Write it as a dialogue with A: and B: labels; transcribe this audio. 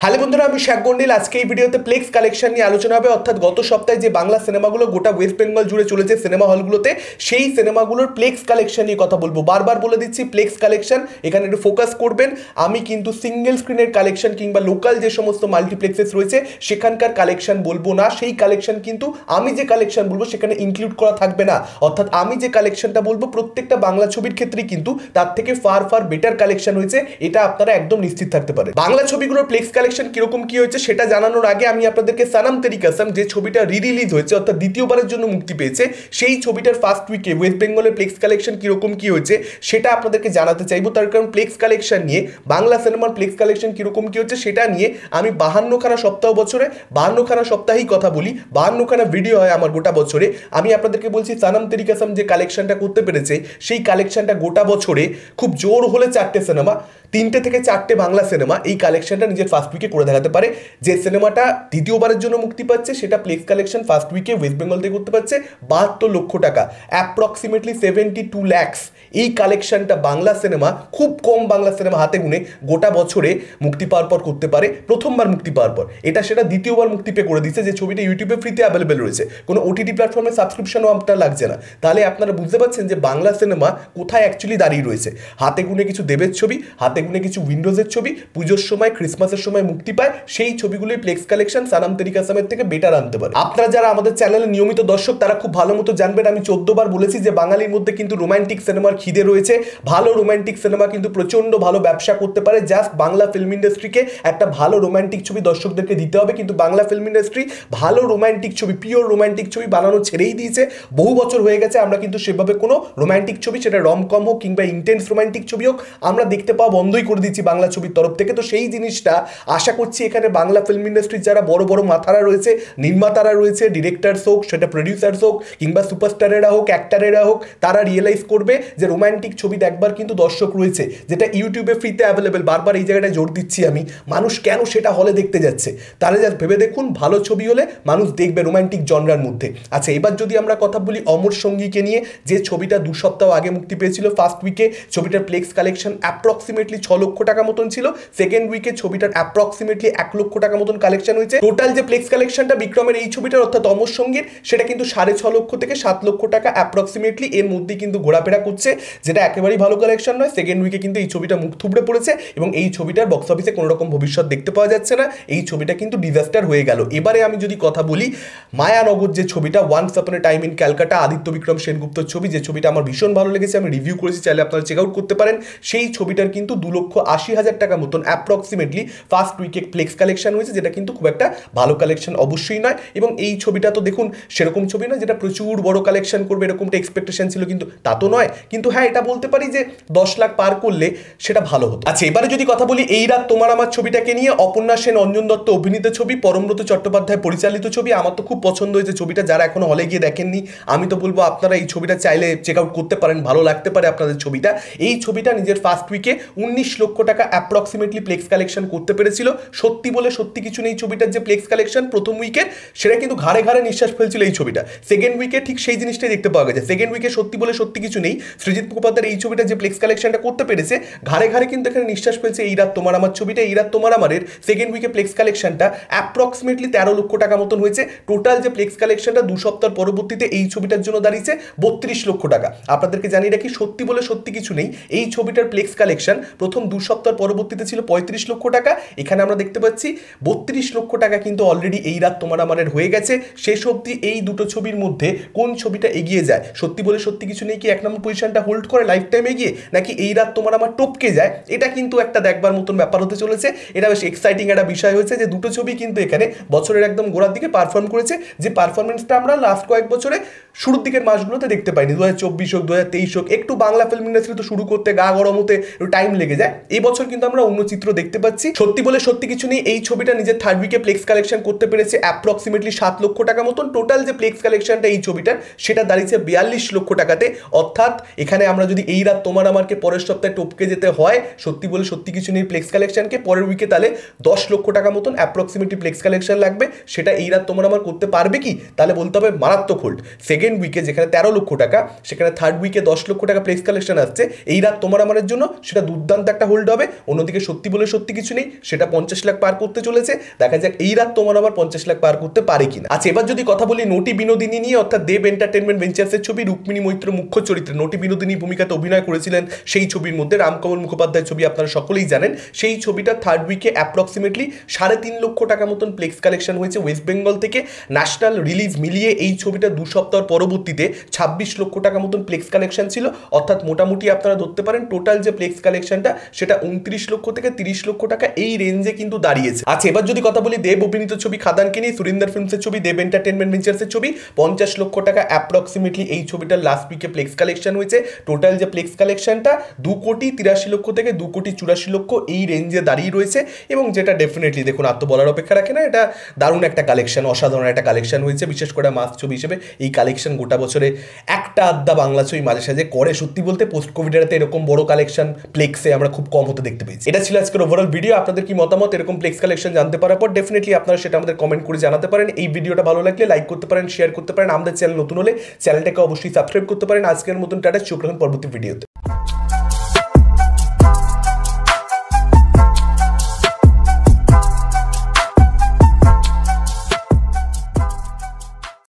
A: Hello বন্ধুরা, আমি শেখ গন্ডিল। আজকে এই ভিডিওতে প্লেক্স কালেকশন নিয়ে আলোচনা হবে। অর্থাৎ গত সপ্তাহে যে বাংলা সিনেমাগুলো গোটা ওয়েস্ট বেঙ্গল জুড়ে চলেছে সিনেমা হলগুলোতে, সেই সিনেমাগুলোর প্লেক্স কালেকশন নিয়ে কথা বলবো। বারবার বলে দিচ্ছি, প্লেক্স কালেকশন এখানে একটু ফোকাস করবেন। আমি কিন্তু সিঙ্গেল স্ক্রিনের কালেকশন কিংবা লোকাল যে সমস্ত মাল্টিপ্লেক্সেস রয়েছে সেখানকার কালেকশন বলবো না। সেই কালেকশন কিন্তু আমি যে কালেকশন বলবো সেখানে ইনক্লুড করা থাকবে না। অর্থাৎ আমি যে কালেকশনটা বলবো প্রত্যেকটা বাংলা ছবির ক্ষেত্রেই কিন্তু তার থেকে ফার ফার বেটার কালেকশন হয়েছে, এটা আপনারা একদম নিশ্চিত থাকতে পারেন। বাংলা ছবিগুলোর প্লেক্স কালেকশন কিরকম কি হয়েছে সেটা জানানোর আগে আমি আপনাদেরকে সানাম তেরি কসম, যে ছবিটা রিলিজ হয়েছে অর্থাৎ দ্বিতীয়বারের জন্য মুক্তি পেয়েছে, সেই ছবিটার ফার্স্ট উইকে ওয়েস্ট বেঙ্গলের প্লেক্স কালেকশন কিরকম কি হয়েছে সেটা আপনাদেরকে জানাতে চাইবো। তার কারণ প্লেক্স কালেকশন নিয়ে, বাংলা সিনেমার প্লেক্স কালেকশন কিরকম কি হচ্ছে সেটা নিয়ে আমি 52খানা সপ্তাহ বছরে 52খানা সপ্তাহেই কথা বলি, 52খানা ভিডিও হয় আমার গোটা বছরে। আমি আপনাদেরকে বলছি সানাম তেরি কসম যে কালেকশনটা করতে পেরেছে, সেই কালেকশনটা গোটা বছরে খুব জোর হলে 4টে সিনেমা, 3টে থেকে 4টে বাংলা সিনেমা এই কালেকশনটা নিজের ফার্স্ট উইকে করে দেখাতে পারে। যে সিনেমাটা দ্বিতীয়বারের জন্য মুক্তি পাচ্ছে সেটা প্লেক্স কালেকশন ফার্স্ট উইকে ওয়েস্ট বেঙ্গল থেকে করতে পারছে 72 লক্ষ টাকা, অ্যাপ্রক্সিমেটলি 72 ল্যাক্স। এই কালেকশনটা বাংলা সিনেমা, খুব কম বাংলা সিনেমা হাতে গুনে গোটা বছরে মুক্তি পাওয়ার পর করতে পারে, প্রথমবার মুক্তি পাওয়ার পর। এটা সেটা দ্বিতীয়বার মুক্তি পেয়ে করে দিচ্ছে, যে ছবিটা ইউটিউবে ফ্রিতে অ্যাভেলেবেল রয়েছে, কোনো ওটিটি প্ল্যাটফর্মে সাবস্ক্রিপশনও আপনার লাগছে না। তাহলে আপনারা বুঝতে পারছেন যে বাংলা সিনেমা কোথায় অ্যাকচুয়ালি দাঁড়িয়ে রয়েছে। হাতে গুনে কিছু দেবের ছবি, হাতে গুনে কিছু উইন্ডোজের ছবি পুজোর সময় ক্রিসমাসের সময় মুক্তি পায়, সেই ছবিগুলোই প্লেক্স কালেকশন সানাম তেরি কসমের থেকে বেটার আনতে পারে। আপনারা যারা আমাদের চ্যানেলের নিয়মিত দর্শক তারা খুব ভালো মতো জানবেন, আমি 14বার বলেছি যে বাঙালির মধ্যে কিন্তু রোমান্টিক সিনেমার খিদে রয়েছে। ভালো রোমান্টিক সিনেমা কিন্তু প্রচন্ড ভালো ব্যবসা করতে পারে। জাস্ট বাংলা ফিল্ম ইন্ডাস্ট্রিকে একটা ভালো রোমান্টিক ছবি দর্শকদেরকে দিতে হবে, কিন্তু বাংলা ফিল্ম ইন্ডাস্ট্রি ভালো রোমান্টিক ছবি, পিওর রোমান্টিক ছবি বানানো ছেড়েই দিয়েছে। বহু বছর হয়ে গেছে আমরা কিন্তু সেভাবে কোনো রোমান্টিক ছবি, সেটা রমকম হোক কিংবা ইন্টেন্স রোমান্টিক ছবি হোক, আমরা দেখতে পাওয়া বন্ধই করে দিচ্ছি বাংলা ছবির তরফ থেকে। তো সেই জিনিসটা আশা করছি এখানে বাংলা ফিল্ম ইন্ডাস্ট্রির যারা বড় বড় মাথারা রয়েছে, নির্মাতারা রয়েছে, ডিরেক্টরস হোক, সেটা প্রডিউসার্স হোক কিংবা সুপারস্টারেরা হোক, অ্যাক্টারেরা হোক, তারা রিয়েলাইজ করবে যে রোমান্টিক ছবি দেখবার কিন্তু দর্শক রয়েছে, যেটা ইউটিউবে ফ্রিতে অ্যাভেলেবেল। বারবার এই জায়গাটায় জোর দিচ্ছি আমি, মানুষ কেন সেটা হলে দেখতে যাচ্ছে? তাহলে যা ভেবে দেখুন, ভালো ছবি হলে মানুষ দেখবে রোমান্টিক জনরার মধ্যে। আচ্ছা, এবার যদি আমরা কথা বলি অমর সঙ্গীকে নিয়ে, যে ছবিটা 2 সপ্তাহ আগে মুক্তি পেয়েছিল ফার্স্ট উইকে, ছবিটার প্লেক্স কালেকশন অ্যাপ্রক্সিমেটলি 6 লক্ষ টাকা মতন ছিল। সেকেন্ড উইকে ছবিটার অ্যাপ্রক্সিমেটলি 1 লক্ষ টাকা মতন কালেকশন হয়েছে। টোটাল যে প্লেক্স কালেকশনটা বিক্রমের এই ছবিটার অর্থাৎ অমর সঙ্গীর, সেটা কিন্তু 6.5 লক্ষ থেকে 7 লক্ষ টাকা অ্যাপ্রক্সিমেটলি এর মধ্যে কিন্তু ঘোরাফেরা করছে, যেটা একেবারেই ভালো কালেকশন নয়। সেকেন্ড উইকে কিন্তু এই ছবিটা মুখ থুবড়ে পড়েছে এবং এই ছবিটার বক্স অফিসে কোনো রকম ভবিষ্যৎ দেখতে পাওয়া যাচ্ছে না। এই ছবিটা কিন্তু ডিজাস্টার হয়ে গেল। এবারে আমি যদি কথা বলি মায়ানগর, যে ছবিটা once upon a time in Calcutta, Aditya Vikram সেনগুপ্তর ছবি, যে ছবিটা আমার ভীষণ ভালো লেগেছে, আমি রিভিউ করেছি, চাইলে আপনারা চেক আউট করতে পারেন। সেই ছবিটার কিন্তু 2,80,000 টাকা মতন অ্যাপ্রক্সিমেটলি ফার্স্ট উইকে প্লেক্স কালেকশন হয়েছে, যেটা কিন্তু খুব একটা ভালো কালেকশন অবশ্যই নয়। এবং এই ছবিটা তো দেখুন সেরকম ছবি না যেটা প্রচুর বড় কালেকশন করবে, এরকমটা এক্সপেকটেশন ছিল, কিন্তু তা তো নয়। কিন্তু হ্যাঁ, এটা বলতে পারি যে 10 লাখ পার করলে সেটা ভালো হতো। আচ্ছা, এবারে যদি কথা বলি এই রাত তোমার আমার ছবিটাকে নিয়ে, অপর্ণা সেন, অঞ্জন দত্ত অভিনীত ছবি, পরমব্রত চট্টোপাধ্যায় পরিচালিত ছবি। আমার তো খুব পছন্দ হয়েছে ছবিটা। যারা এখনো হলে গিয়ে দেখেননি, আমি তো বলবো আপনারা এই ছবিটা চাইলে চেক আউট করতে পারেন, ভালো লাগতে পারে আপনাদের ছবিটা। এই ছবিটা নিজের ফার্স্ট উইকে 19 লক্ষ টাকা অ্যাপ্রক্সিমেটলি প্লেক্স কালেকশন করতে পেরেছিল। সত্যি বলে সত্যি কিছু নেই, ছবিটার যে প্লেক্স কালেকশন প্রথম উইকে, সেটা কিন্তু ঘাড়ে ঘাড়ে নিঃশ্বাস ফেলছিল এই ছবিটা। সেকেন্ড উইকে ঠিক সেই জিনিসটাই দেখতে পাওয়া গেছে। সেকেন্ড উইকে সত্যি বলে সত্যি কিছু নেই, সৃজিত মুখোপাধ্যায়ের এই ছবিটা যে প্লেক্স কালেকশনটা করতে পেরেছে, ঘাড়ে ঘাড়ে কিন্তু এখানে নিঃশ্বাস ফেলছে এই রাত তোমার আমার ছবিটা। এই রাত তোমার আমারের সেকেন্ড উইকে প্লেক্স কালেকশনটা অ্যাপ্রক্সিমেটলি 13 লক্ষ টাকা মতন হয়েছে। টোটাল যে প্লেক্স কালেকশনটা 2 সপ্তাহ পরবর্তীতে এই ছবিটার জন্য দাঁড়িয়েছে 32 লক্ষ টাকা। আপনাদেরকে জানিয়ে রাখি, সত্যি বলে সত্যি কিছু নেই, এই ছবিটার প্লেক্স কালেকশন প্রথম 2 সপ্তাহ পরবর্তীতে ছিল 35 লক্ষ টাকা। এখানে আমরা দেখতে পাচ্ছি 32 লক্ষ টাকা কিন্তু অলরেডি এই রাত তোমার আমারের হয়ে গেছে। শেষ অবধি এই দুটো ছবির মধ্যে কোন ছবিটা এগিয়ে যায়? সত্যি বলে সত্যি কিছু নেই কি 1 নম্বর পজিশনটা হোল্ড করে লাইফ টাইম এগিয়ে, নাকি এই রাত তোমার আমার টপকে যায়? এটা কিন্তু একটা দেখবার মতন ব্যাপার হতে চলেছে। এটা বেশ এক্সাইটিং একটা বিষয় হয়েছে যে দুটো ছবি কিন্তু এখানে বছরের একদম গোড়ার দিকে পারফর্ম করেছে, যে পারফরমেন্সটা আমরা লাস্ট কয়েক বছরে শুরুর দিকের মাসগুলোতে দেখতে পাইনি। 2024 হোক, 2023 হোক, একটু বাংলা ফিল্ম ইন্ডাস্ট্রি তো শুরু করতে গা গরম হতে একটু টাইম লেগে যায়। এই বছর কিন্তু আমরা অন্য চিত্র দেখতে পাচ্ছি। সত্যি বলে সত্যি কিছু নেই, এই ছবিটা নিজের থার্ড উইকে প্লেক্স কালেকশন করতে পেরেছে অ্যাপ্রক্সিমেটলি 7 লক্ষ টাকা মতন। টোটাল যে প্লেক্স কালেকশনটা এই ছবিটার, সেটা দাঁড়িয়েছে 42 লক্ষ টাকাতে। অর্থাৎ এখানে আমরা যদি এই রাত তোমার আমারকে পরের সপ্তাহে টপকে যেতে হয়, সত্যি বলে সত্যি কিছু নেই প্লেক্স কালেকশনকে পরের উইকে, তাহলে 10 লক্ষ টাকা মতন অ্যাপ্রক্সিমেটলি প্লেক্স কালেকশন লাগবে। সেটা এই রাত তোমার আমার করতে পারবে কি? তাহলে বলতে হবে মারাত্মক হোল্ড। সেকেন্ড সেকেন্ড উইকে যেখানে 13 লক্ষ টাকা, সেখানে থার্ড উইকে 10 লক্ষ টাকা প্লেক্স কালেকশন আসছে। এই রাত তোমার আমাদের জন্য সেটা দুর্দান্ত একটা হোল্ড হবে। অন্যদিকে সত্যি বলে সত্যি কিছু নেই, সেটা 50 লাখ পার করতে চলেছে। দেখা যাক এই রাত তোমার আবার 50 লাখ পার করতে পারে কিনা। আচ্ছা, এবার যদি কথা বলি নটি বিনোদিনী নিয়ে, অর্থাৎ দেব এন্টারটেনমেন্ট ভেঞ্চার্সের ছবি, রুক্মিণী মৈত্র মুখ্য চরিত্রে নটি বিনোদিনী ভূমিকাতে অভিনয় করেছিলেন সেই ছবির মধ্যে। রামকমল মুখোপাধ্যায়ের ছবি আপনারা সকলেই জানেন। সেই ছবিটা থার্ড উইকে অ্যাপ্রক্সিমেটলি 3.5 লক্ষ টাকা মতন প্লেক্স কালেকশন হয়েছে ওয়েস্ট বেঙ্গল থেকে। ন্যাশনাল রিলিজ মিলিয়ে এই ছবিটা 2 সপ্তাহ পরবর্তীতে 26 লক্ষ টাকা মতন প্লেক্স কালেকশন ছিল। অর্থাৎ মোটামুটি আপনারা ধরতে পারেন টোটাল যে প্লেক্স কালেকশনটা সেটা 29 লক্ষ থেকে 30 লক্ষ টাকা এই রেঞ্জে কিন্তু দাঁড়িয়েছে। আচ্ছা, এবার যদি কথা বলি দেব অভিনীত ছবি খাদানকে নিয়ে, সুরিন্দর ফিল্মসের ছবি, দেব এন্টারটেনমেন্ট ভেঞ্চার্সের ছবি, 50 লক্ষ টাকা অ্যাপ্রক্সিমেটলি এই ছবিটার লাস্ট উইকে প্লেক্স কালেকশন হয়েছে। টোটাল যে প্লেক্স কালেকশনটা 2,83 লক্ষ থেকে 2,84 লক্ষ এই রেঞ্জে দাঁড়িয়ে রয়েছে। এবং যেটা ডেফিনেটলি দেখুন আর তো বলার অপেক্ষা রাখে না, এটা দারুণ একটা কালেকশন, অসাধারণ একটা কালেকশন হয়েছে। বিশেষ করে মাস ছবি হিসেবে এই কালেকশন গোটা বছরে একটা আধা বাংলা ছবি মাঝে সাঝে করে। সত্যি বলতে পোস্ট কোভিড এরাতে এরকম বড় কালেকশন প্লেক্সে আমরা খুব কম হতে দেখতে পেয়েছি। এটা ছিল আজকের ওভারঅল ভিডিও। আপনাদের কি মতামত এরকম প্লেক্স কালেকশন জানতে পারার পর? ডেফিনেটলি আপনারা সেটা আমাদের কমেন্ট করে জানাতে পারেন। এই ভিডিওটা ভালো লাগলে লাইক করতে পারেন, শেয়ার করতে পারেন। আমাদের চ্যানেল নতুন হলে চ্যানেলটাকে অবশ্যই সাবস্ক্রাইব করতে পারেন। আজকের মতন টাটা, চোখ রাখুন পরবর্তী ভিডিওতে।